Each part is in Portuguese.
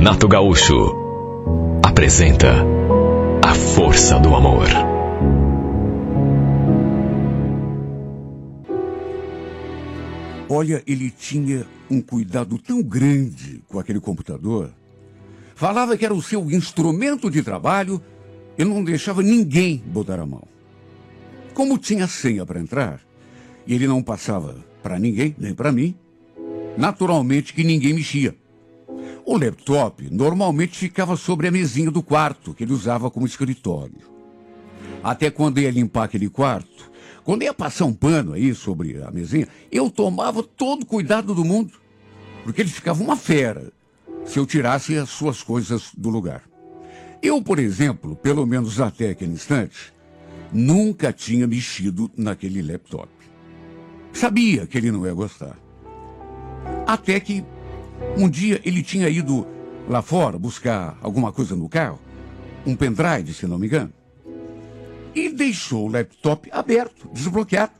Renato Gaúcho apresenta A Força do Amor. Olha, ele tinha um cuidado tão grande com aquele computador. Falava que era o seu instrumento de trabalho e não deixava ninguém botar a mão. Como tinha senha para entrar, e ele não passava para ninguém, nem para mim, naturalmente que ninguém mexia. O laptop normalmente ficava sobre a mesinha do quarto, que ele usava como escritório. Até quando ia limpar aquele quarto, quando ia passar um pano aí sobre a mesinha, eu tomava todo o cuidado do mundo, porque ele ficava uma fera se eu tirasse as suas coisas do lugar. Eu, por exemplo, pelo menos até aquele instante, nunca tinha mexido naquele laptop. Sabia que ele não ia gostar. Até que um dia ele tinha ido lá fora buscar alguma coisa no carro, um pendrive, se não me engano, e deixou o laptop aberto, desbloqueado.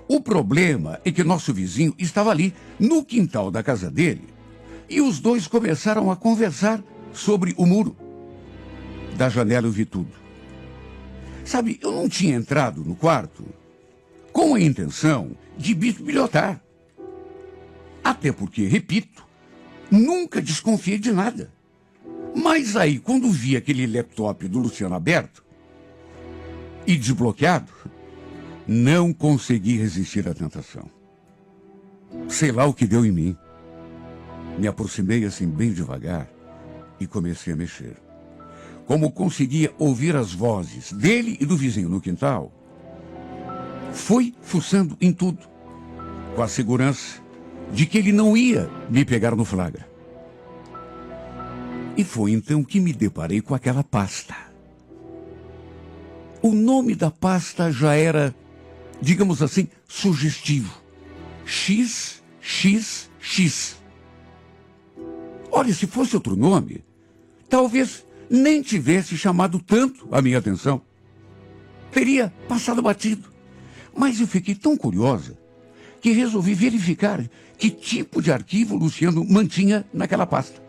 O problema é que nosso vizinho estava ali, no quintal da casa dele, e os dois começaram a conversar sobre o muro. Da janela eu vi tudo. Sabe, eu não tinha entrado no quarto com a intenção de bisbilhotar. Até porque, repito, nunca desconfiei de nada. Mas aí, quando vi aquele laptop do Luciano aberto e desbloqueado, não consegui resistir à tentação. Sei lá o que deu em mim. Me aproximei assim bem devagar e comecei a mexer. Como conseguia ouvir as vozes dele e do vizinho no quintal, fui fuçando em tudo, com a segurança de que ele não ia me pegar no flagra. E foi então que me deparei com aquela pasta. O nome da pasta já era, digamos assim, sugestivo. XXX. Olha, se fosse outro nome, talvez nem tivesse chamado tanto a minha atenção. Teria passado batido. Mas eu fiquei tão curiosa que resolvi verificar que tipo de arquivo o Luciano mantinha naquela pasta.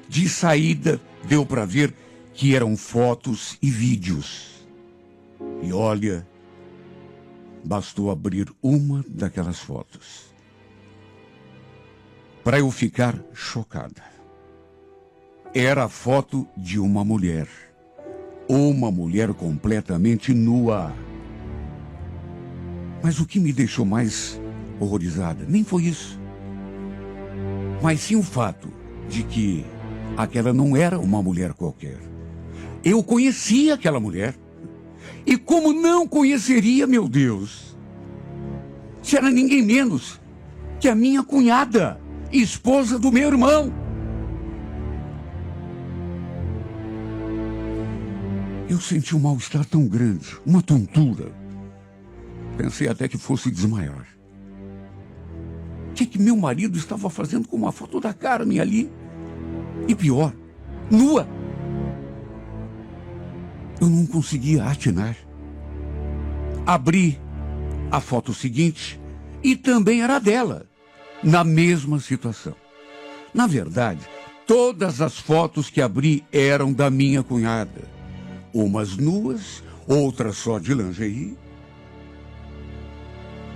De saída, deu para ver que eram fotos e vídeos. E olha, bastou abrir uma daquelas fotos para eu ficar chocada. Era a foto de uma mulher completamente nua. Mas o que me deixou mais horrorizada nem foi isso, mas sim o fato de que aquela não era uma mulher qualquer. Eu conhecia aquela mulher. E como não conheceria, meu Deus, se era ninguém menos que a minha cunhada, esposa do meu irmão. Eu senti um mal-estar tão grande, uma tontura. Pensei até que fosse desmaiar. O que meu marido estava fazendo com uma foto da Carmen ali? E pior, nua. Eu não conseguia atinar. Abri a foto seguinte e também era dela, na mesma situação. Na verdade, todas as fotos que abri eram da minha cunhada. Umas nuas, outras só de lingerie.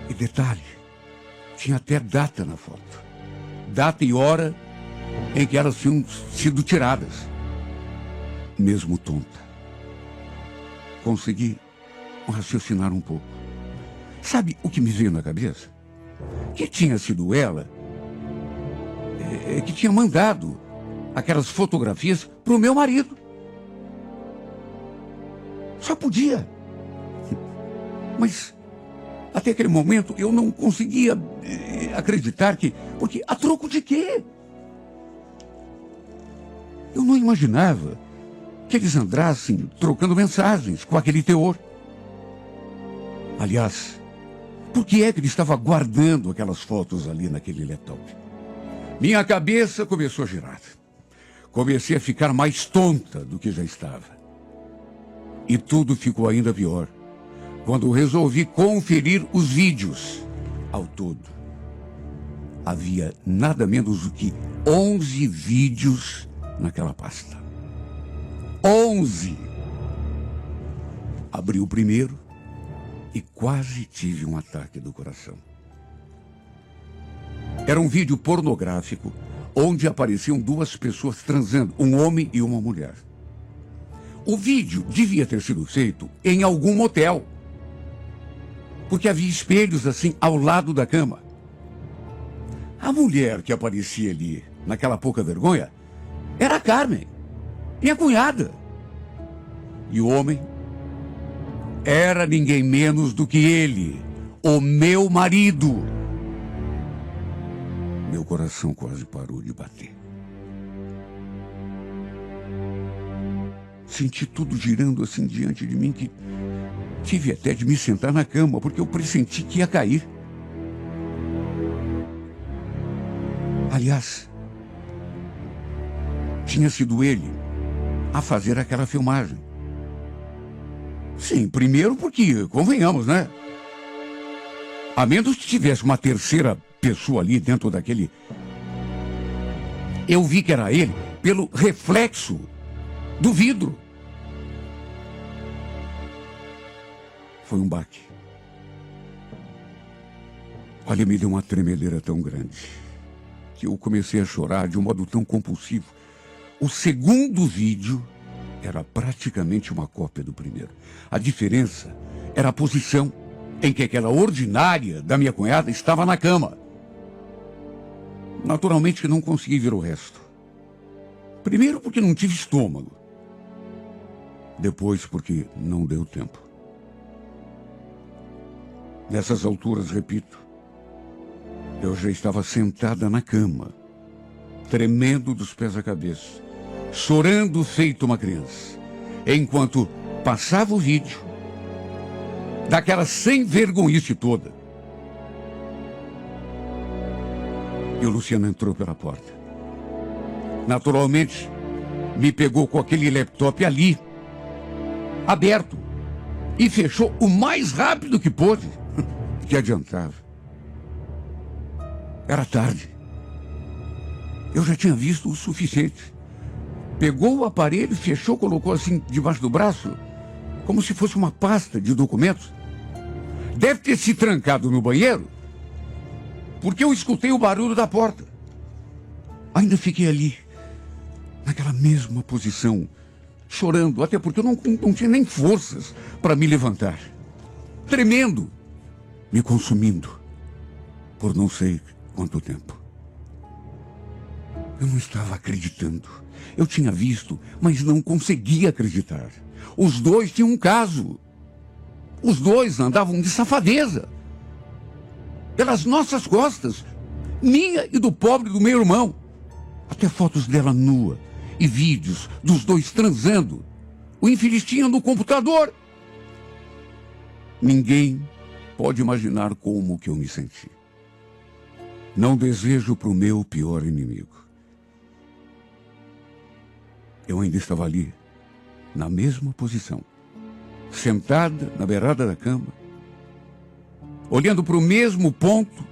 E detalhe, tinha até data na foto. Data e hora em que elas tinham sido tiradas. Mesmo tonta. Consegui raciocinar um pouco. Sabe o que me veio na cabeça? Que tinha sido ela que tinha mandado aquelas fotografias para o meu marido. Só podia. Mas até aquele momento eu não conseguia acreditar que... Porque a troco de quê? Eu não imaginava que eles andassem trocando mensagens com aquele teor. Aliás, por que é que ele estava guardando aquelas fotos ali naquele laptop? Minha cabeça começou a girar. Comecei a ficar mais tonta do que já estava. E tudo ficou ainda pior quando resolvi conferir os vídeos ao todo. havia nada menos do que 11 vídeos naquela pasta. 11! Abri o primeiro e quase tive um ataque do coração. Era um vídeo pornográfico onde apareciam duas pessoas transando, um homem e uma mulher. O vídeo devia ter sido feito em algum motel, porque havia espelhos assim ao lado da cama. A mulher que aparecia ali, naquela pouca vergonha, era a Carmen, minha cunhada. E o homem era ninguém menos do que ele, o meu marido. Meu coração quase parou de bater. Senti tudo girando assim diante de mim que tive até de me sentar na cama, porque eu pressenti que ia cair. Aliás, tinha sido ele a fazer aquela filmagem. Sim, primeiro porque, convenhamos, né? A menos que tivesse uma terceira pessoa ali dentro daquele... Eu vi que era ele pelo reflexo do vidro. Foi um baque. Olha, me deu uma tremedeira tão grande que eu comecei a chorar de um modo tão compulsivo. O segundo vídeo era praticamente uma cópia do primeiro. A diferença era a posição em que aquela ordinária da minha cunhada estava na cama. Naturalmente não consegui ver o resto. Primeiro porque não tive estômago. Depois porque não deu tempo. Nessas alturas, repito, eu já estava sentada na cama, tremendo dos pés à cabeça, chorando feito uma criança, enquanto passava o vídeo daquela sem vergonhice toda. E o Luciano entrou pela porta. Naturalmente, me pegou com aquele laptop ali, aberto, e fechou o mais rápido que pôde. Que adiantava? Era tarde. Eu já tinha visto o suficiente. Pegou o aparelho, fechou, colocou assim debaixo do braço, como se fosse uma pasta de documentos. Deve ter se trancado no banheiro, porque eu escutei o barulho da porta. Ainda fiquei ali, naquela mesma posição, chorando, até porque eu não tinha nem forças para me levantar. Tremendo, me consumindo, por não sei quanto tempo. Eu não estava acreditando. Eu tinha visto, mas não conseguia acreditar. Os dois tinham um caso. Os dois andavam de safadeza. Pelas nossas costas, minha e do pobre do meu irmão. Até fotos dela nua e vídeos dos dois transando. O infeliz tinha no computador. Ninguém pode imaginar como que eu me senti. Não desejo para o meu pior inimigo. Eu ainda estava ali, na mesma posição, sentada na beirada da cama, olhando para o mesmo ponto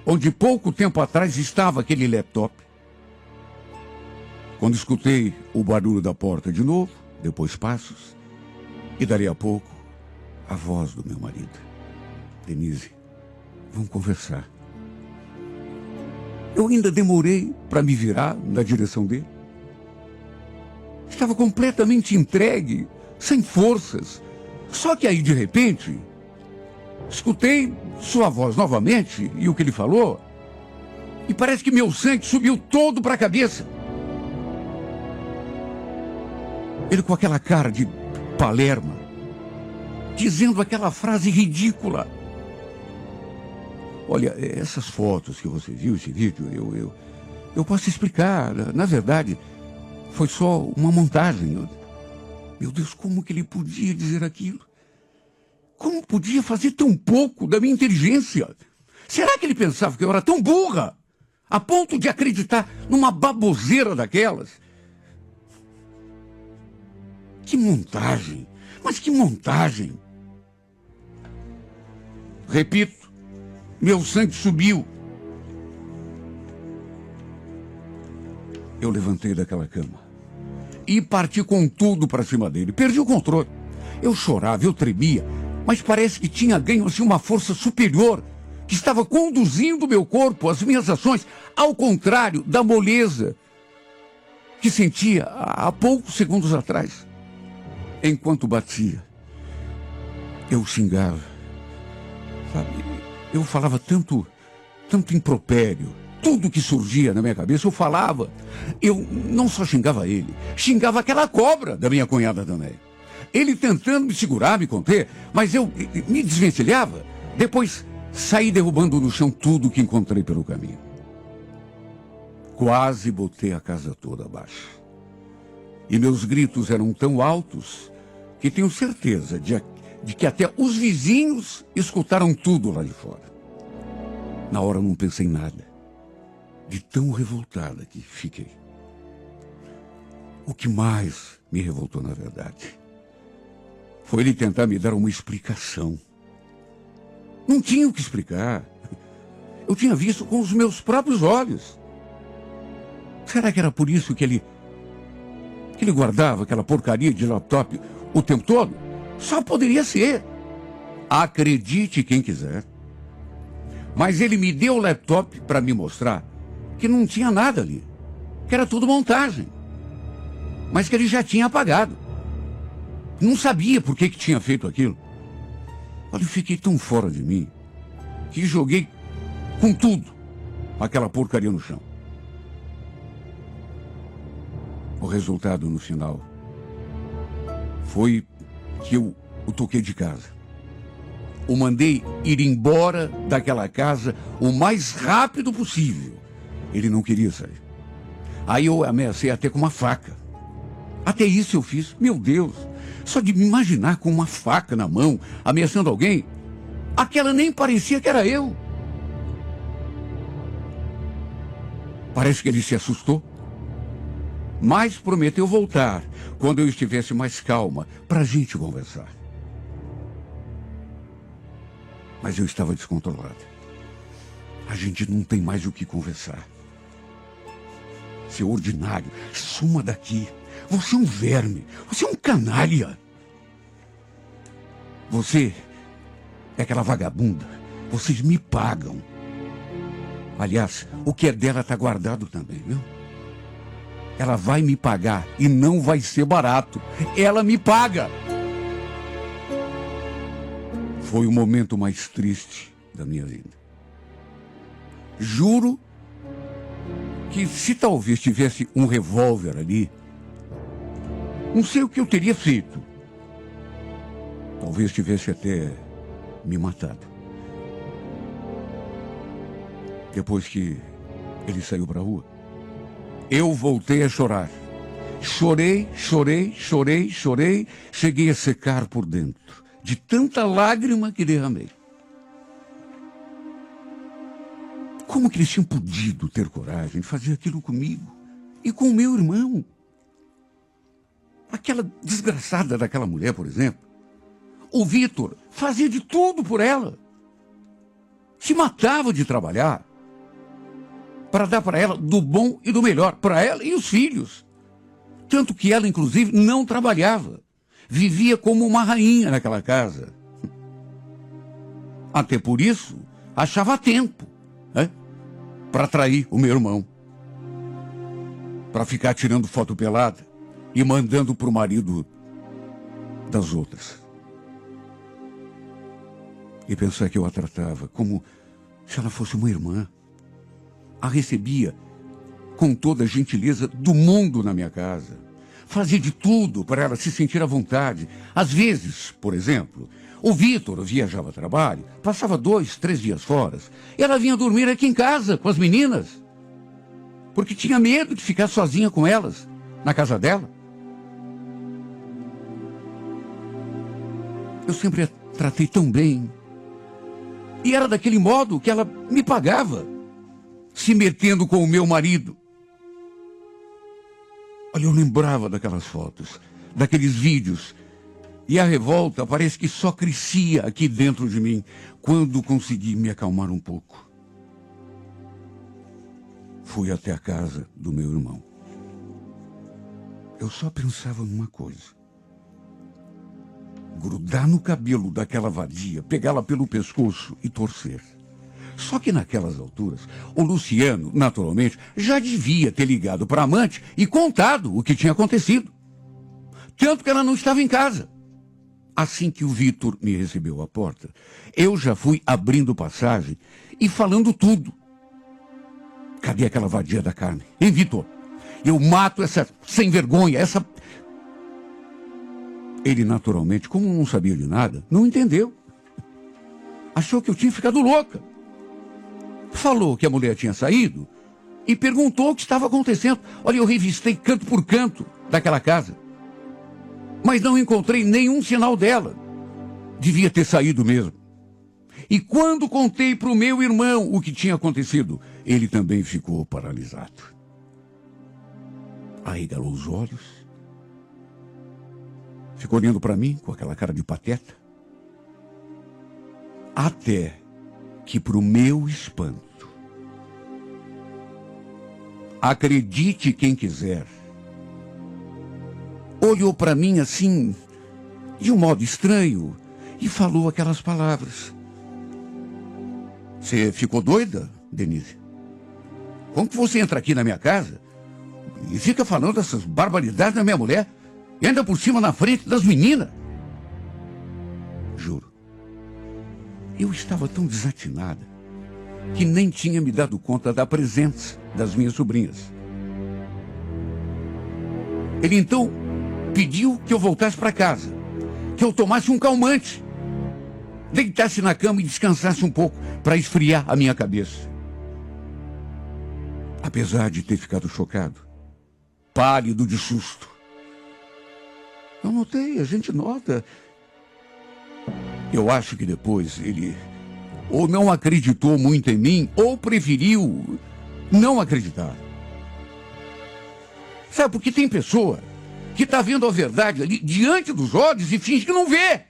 onde pouco tempo atrás estava aquele laptop. Quando escutei o barulho da porta de novo, depois passos, e dali a pouco, a voz do meu marido. Denise, vamos conversar. Eu ainda demorei para me virar na direção dele. Estava completamente entregue, sem forças. Só que aí, de repente, escutei sua voz novamente e o que ele falou, e parece que meu sangue subiu todo para a cabeça. Ele com aquela cara de Palerma, dizendo aquela frase ridícula. Olha, essas fotos que você viu, esse vídeo, eu posso explicar. Na verdade, foi só uma montagem. Meu Deus, como que ele podia dizer aquilo? Como podia fazer tão pouco da minha inteligência? Será que ele pensava que eu era tão burra, a ponto de acreditar numa baboseira daquelas? Que montagem! Mas que montagem! Repito, meu sangue subiu. Eu levantei daquela cama e parti com tudo para cima dele. Perdi o controle. Eu chorava, eu tremia, mas parece que tinha ganho assim uma força superior que estava conduzindo meu corpo, as minhas ações, ao contrário da moleza que sentia há poucos segundos atrás. Enquanto batia, eu xingava, sabe? Eu falava tanto impropério, tudo que surgia na minha cabeça eu falava. Eu não só xingava ele, xingava aquela cobra da minha cunhada também. Ele tentando me segurar, me conter, mas eu me desvencilhava. Depois saí derrubando no chão tudo que encontrei pelo caminho. Quase botei a casa toda abaixo. E meus gritos eram tão altos que tenho certeza de que até os vizinhos escutaram tudo lá de fora. Na hora eu não pensei em nada, de tão revoltada que fiquei. O que mais me revoltou, na verdade, foi ele tentar me dar uma explicação. Não tinha o que explicar. Eu tinha visto com os meus próprios olhos. Será que era por isso que ele guardava aquela porcaria de laptop o tempo todo? Só poderia ser. Acredite quem quiser. Mas ele me deu o laptop para me mostrar que não tinha nada ali, que era tudo montagem, mas que ele já tinha apagado. Não sabia por que tinha feito aquilo. Olha, eu fiquei tão fora de mim que joguei com tudo aquela porcaria no chão. O resultado no final foi que eu o toquei de casa. O mandei ir embora daquela casa o mais rápido possível. Ele não queria sair. Aí eu ameacei até com uma faca. Até isso eu fiz. Meu Deus, só de me imaginar com uma faca na mão, ameaçando alguém, aquela nem parecia que era eu. Parece que ele se assustou, mas prometeu voltar quando eu estivesse mais calma para a gente conversar. Mas eu estava descontrolado. A gente não tem mais o que conversar. Seu ordinário, suma daqui. Você é um verme. Você é um canalha. Você é aquela vagabunda. Vocês me pagam. Aliás, o que é dela está guardado também, viu? Ela vai me pagar e não vai ser barato. Ela me paga. Foi o momento mais triste da minha vida. Juro que se talvez tivesse um revólver ali, não sei o que eu teria feito. Talvez tivesse até me matado. Depois que ele saiu para a rua, eu voltei a chorar. Chorei, cheguei a secar por dentro, de tanta lágrima que derramei. Como que eles tinham podido ter coragem de fazer aquilo comigo e com o meu irmão? Aquela desgraçada daquela mulher, por exemplo, o Vitor fazia de tudo por ela. Se matava de trabalhar para dar para ela do bom e do melhor, para ela e os filhos. Tanto que ela, inclusive, não trabalhava. Vivia como uma rainha naquela casa. Até por isso, achava tempo, né, para trair o meu irmão. Para ficar tirando foto pelada e mandando para o marido das outras. E pensar que eu a tratava como se ela fosse uma irmã. A recebia com toda a gentileza do mundo na minha casa. Fazia de tudo para ela se sentir à vontade. Às vezes, por exemplo, o Vitor viajava a trabalho, passava 2, 3 dias fora. E ela vinha dormir aqui em casa com as meninas, porque tinha medo de ficar sozinha com elas, na casa dela. Eu sempre a tratei tão bem. E era daquele modo que ela me pagava, se metendo com o meu marido. Olha, eu lembrava daquelas fotos, daqueles vídeos, e a revolta parece que só crescia aqui dentro de mim quando consegui me acalmar um pouco. Fui até a casa do meu irmão. Eu só pensava numa coisa: grudar no cabelo daquela vadia, pegá-la pelo pescoço e torcer. Só que naquelas alturas, o Luciano, naturalmente, já devia ter ligado para a amante e contado o que tinha acontecido. Tanto que ela não estava em casa. Assim que o Vitor me recebeu à porta, eu já fui abrindo passagem e falando tudo. Cadê aquela vadia da Carmen? Hein, Vitor? Eu mato essa sem vergonha, essa... Ele, naturalmente, como não sabia de nada, não entendeu. Achou que eu tinha ficado louca. Falou que a mulher tinha saído e perguntou o que estava acontecendo. Olha, eu revistei canto por canto daquela casa, mas não encontrei nenhum sinal dela. Devia ter saído mesmo. E quando contei para o meu irmão o que tinha acontecido, ele também ficou paralisado. Arregalou os olhos, ficou olhando para mim com aquela cara de pateta, até que, para o meu espanto, acredite quem quiser, olhou para mim assim, de um modo estranho, e falou aquelas palavras. Você ficou doida, Denise? Como que você entra aqui na minha casa e fica falando essas barbaridades da minha mulher, e ainda por cima na frente das meninas? Juro, eu estava tão desatinada que nem tinha me dado conta da presença das minhas sobrinhas. Ele então pediu que eu voltasse para casa, que eu tomasse um calmante, deitasse na cama e descansasse um pouco para esfriar a minha cabeça. Apesar de ter ficado chocado, pálido de susto, eu notei, a gente nota. Eu acho que depois ele ou não acreditou muito em mim, ou preferiu não acreditar. Sabe, porque tem pessoa que está vendo a verdade ali diante dos olhos e finge que não vê.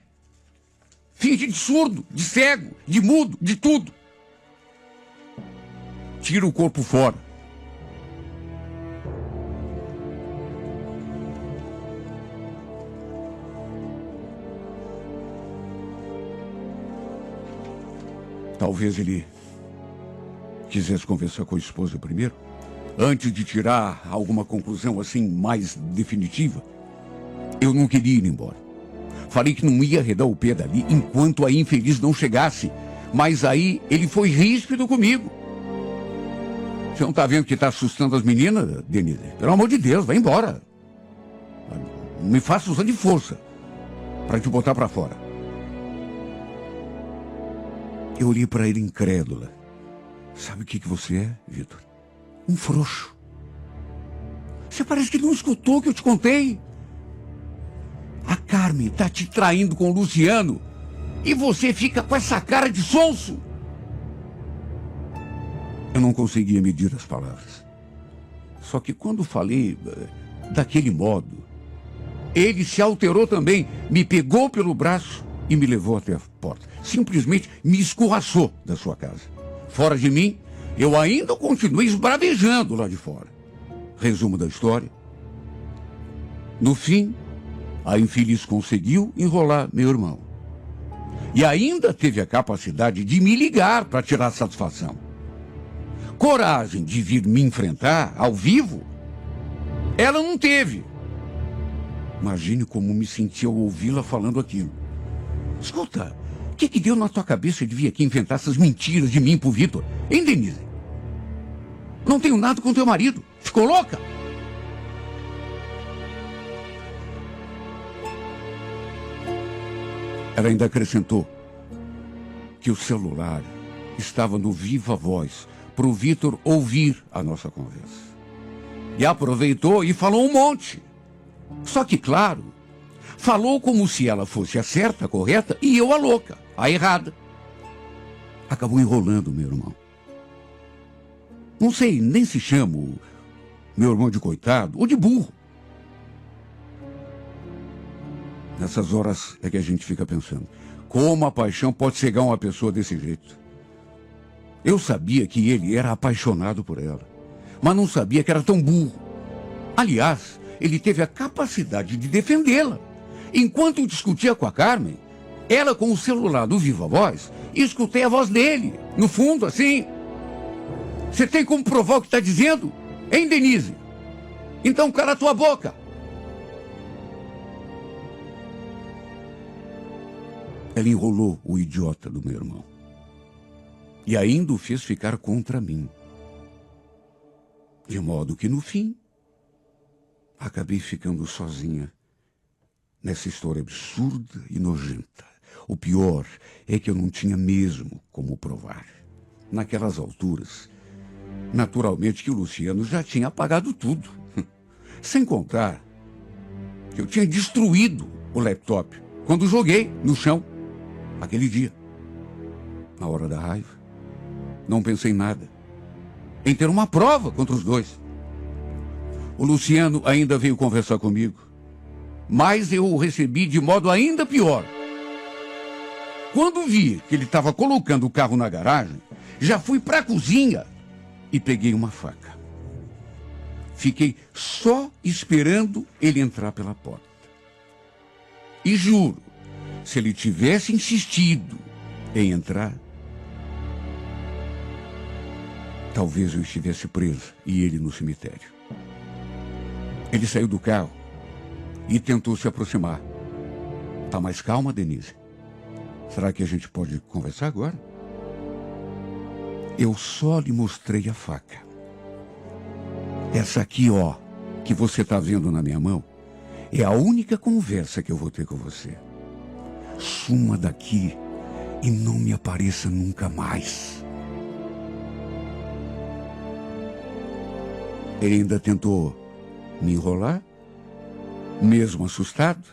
Finge de surdo, de cego, de mudo, de tudo. Tira o corpo fora. Talvez ele quisesse conversar com a esposa primeiro, antes de tirar alguma conclusão assim mais definitiva. Eu não queria ir embora. Falei que não ia arredar o pé dali enquanto a infeliz não chegasse. Mas aí ele foi ríspido comigo. Você não está vendo que está assustando as meninas, Denise? Pelo amor de Deus, vai embora. Não me faça usar de força para te botar para fora. Eu olhei para ele incrédula. Sabe o que você é, Vitor? Um frouxo. Você parece que não escutou o que eu te contei. A Carmen está te traindo com o Luciano e você fica com essa cara de sonso. Eu não conseguia medir as palavras. Só que quando falei daquele modo, ele se alterou também, me pegou pelo braço e me levou até a porta. Simplesmente me escorraçou da sua casa. Fora de mim, eu ainda continuei esbravejando lá de fora. Resumo da história. No fim, a infeliz conseguiu enrolar meu irmão. E ainda teve a capacidade de me ligar para tirar satisfação. Coragem de vir me enfrentar ao vivo, ela não teve. Imagine como me senti ao ouvi-la falando aquilo. Escuta, o que deu na tua cabeça de vir aqui inventar essas mentiras de mim pro Vitor? Hein, Denise? Não tenho nada com teu marido. Ficou louca? Ela ainda acrescentou que o celular estava no viva voz para o Vitor ouvir a nossa conversa. E aproveitou e falou um monte. Só que, claro, falou como se ela fosse a certa, a correta, e eu a louca, a errada. Acabou enrolando meu irmão. Não sei nem se chamo meu irmão de coitado ou de burro. Nessas horas é que a gente fica pensando, como a paixão pode cegar uma pessoa desse jeito? Eu sabia que ele era apaixonado por ela, mas não sabia que era tão burro. Aliás, ele teve a capacidade de defendê-la. Enquanto discutia com a Carmen, ela com o celular do Viva Voz, e escutei a voz dele, no fundo, assim. Você tem como provar o que está dizendo? Hein, Denise? Então cala a tua boca. Ela enrolou o idiota do meu irmão. E ainda o fez ficar contra mim. De modo que, no fim, acabei ficando sozinha nessa história absurda e nojenta. O pior é que eu não tinha mesmo como provar. Naquelas alturas, naturalmente que o Luciano já tinha apagado tudo. Sem contar que eu tinha destruído o laptop quando joguei no chão aquele dia. Na hora da raiva, não pensei em nada, em ter uma prova contra os dois. O Luciano ainda veio conversar comigo, mas eu o recebi de modo ainda pior. Quando vi que ele estava colocando o carro na garagem, já fui para a cozinha e peguei uma faca. Fiquei só esperando ele entrar pela porta. E juro, se ele tivesse insistido em entrar, talvez eu estivesse preso e ele no cemitério. Ele saiu do carro e tentou se aproximar. Tá mais calma, Denise? Será que a gente pode conversar agora? Eu só lhe mostrei a faca. Essa aqui, ó, que você tá vendo na minha mão, é a única conversa que eu vou ter com você. Suma daqui e não me apareça nunca mais. Ele ainda tentou me enrolar, mesmo assustado,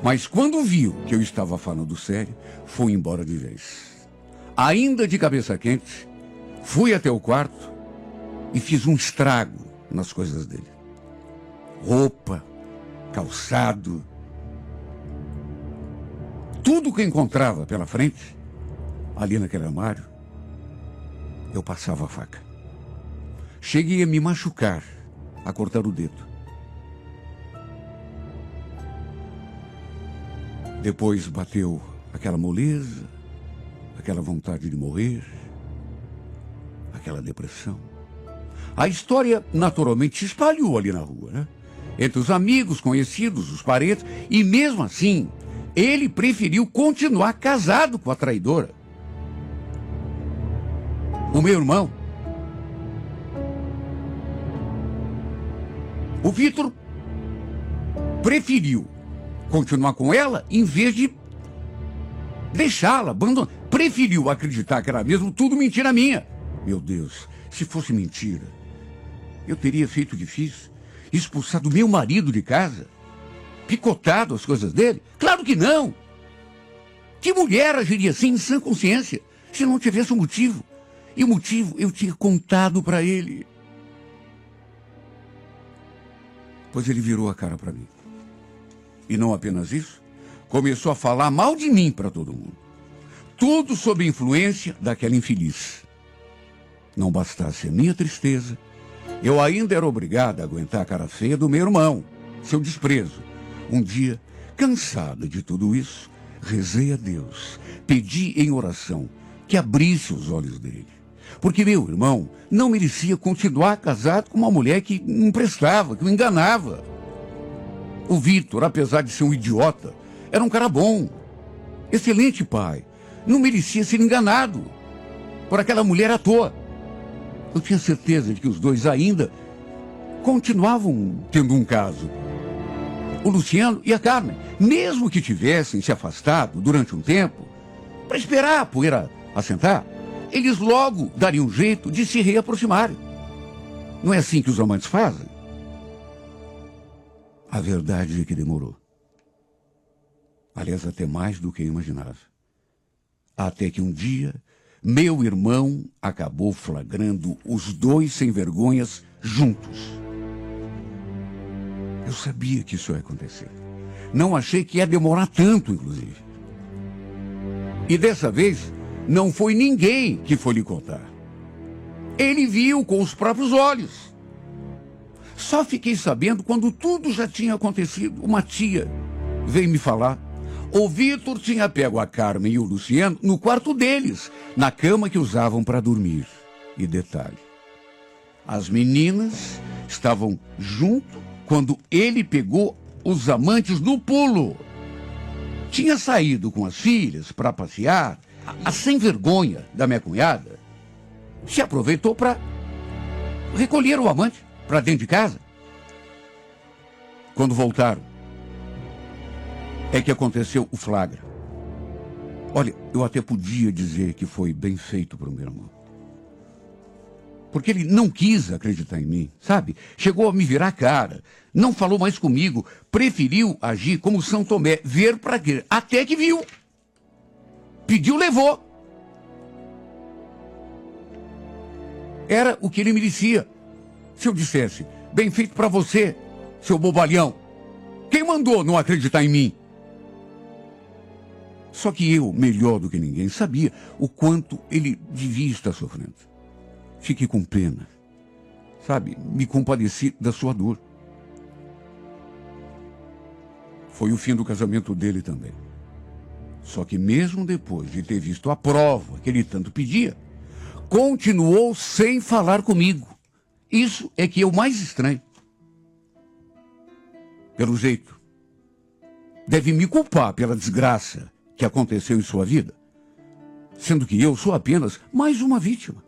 mas quando viu que eu estava falando sério, foi embora de vez. Ainda de cabeça quente, fui até o quarto e fiz um estrago nas coisas dele. Roupa, calçado, tudo que eu encontrava pela frente, ali naquele armário, eu passava a faca. Cheguei a me machucar, a cortar o dedo. Depois bateu aquela moleza, aquela vontade de morrer, aquela depressão. A história naturalmente se espalhou ali na rua, né? Entre os amigos, conhecidos, os parentes, e mesmo assim, ele preferiu continuar casado com a traidora. O meu irmão, o Vitor, preferiu continuar com ela em vez de deixá-la, abandonar. Preferiu acreditar que era mesmo tudo mentira minha. Meu Deus, se fosse mentira, eu teria feito o que fiz, expulsado meu marido de casa, picotado as coisas dele? Claro que não. Que mulher agiria assim em sã consciência, se não tivesse um motivo? E o motivo eu tinha contado para ele. Pois ele virou a cara para mim. E não apenas isso, começou a falar mal de mim para todo mundo. Tudo sob influência daquela infeliz. Não bastasse a minha tristeza, eu ainda era obrigado a aguentar a cara feia do meu irmão, seu desprezo. Um dia, cansado de tudo isso, rezei a Deus, pedi em oração que abrisse os olhos dele. Porque meu irmão não merecia continuar casado com uma mulher que não prestava, que o enganava. O Vitor, apesar de ser um idiota, era um cara bom, excelente pai. Não merecia ser enganado por aquela mulher à toa. Eu tinha certeza de que os dois ainda continuavam tendo um caso. O Luciano e a Carmen, mesmo que tivessem se afastado durante um tempo, para esperar a poeira assentar, eles logo dariam um jeito de se reaproximarem. Não é assim que os amantes fazem? A verdade é que demorou. Aliás, até mais do que eu imaginava. Até que um dia, meu irmão acabou flagrando os dois sem vergonhas juntos. Eu sabia que isso ia acontecer. Não achei que ia demorar tanto, inclusive. E dessa vez, não foi ninguém que foi lhe contar. Ele viu com os próprios olhos. Só fiquei sabendo quando tudo já tinha acontecido. Uma tia veio me falar. O Vitor tinha pego a Carmen e o Luciano no quarto deles, na cama que usavam para dormir. E detalhe, as meninas estavam junto quando ele pegou os amantes no pulo. Tinha saído com as filhas para passear. A sem vergonha da minha cunhada se aproveitou para recolher o amante para dentro de casa. Quando voltaram, é que aconteceu o flagra. Olha, eu até podia dizer que foi bem feito para o meu irmão. Porque ele não quis acreditar em mim, sabe? Chegou a me virar a cara, não falou mais comigo, preferiu agir como São Tomé, ver para quê? Até que viu. Pediu, levou. Era o que ele merecia. Se eu dissesse, bem feito para você, seu bobalhão, quem mandou não acreditar em mim? Só que eu, melhor do que ninguém, sabia o quanto ele devia estar sofrendo. Fiquei com pena, sabe? Me compadeci da sua dor. Foi o fim do casamento dele também. Só que mesmo depois de ter visto a prova que ele tanto pedia, continuou sem falar comigo. Isso é que é o mais estranho. Pelo jeito, deve me culpar pela desgraça que aconteceu em sua vida, sendo que eu sou apenas mais uma vítima.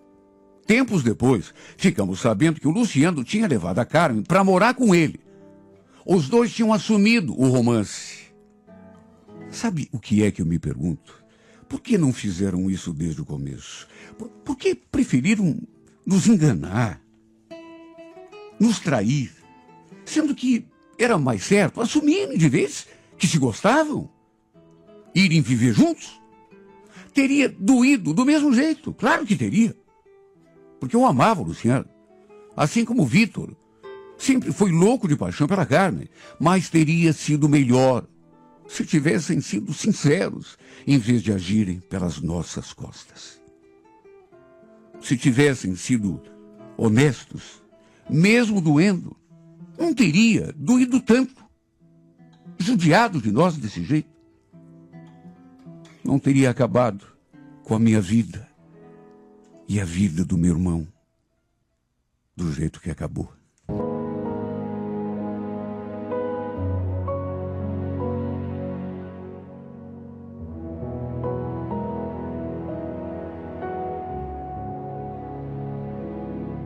Tempos depois, ficamos sabendo que o Luciano tinha levado a Carmen para morar com ele. Os dois tinham assumido o romance. Sabe o que é que eu me pergunto? Por que não fizeram isso desde o começo? Por que preferiram nos enganar, nos trair, sendo que era mais certo assumirem de vez que se gostavam, irem viver juntos? Teria doído do mesmo jeito, claro que teria. Porque eu amava o Luciano, assim como o Vitor. Sempre foi louco de paixão pela Carmen, mas teria sido melhor se tivessem sido sinceros, em vez de agirem pelas nossas costas. Se tivessem sido honestos, mesmo doendo, não teria doído tanto, judiado de nós desse jeito. Não teria acabado com a minha vida e a vida do meu irmão do jeito que acabou.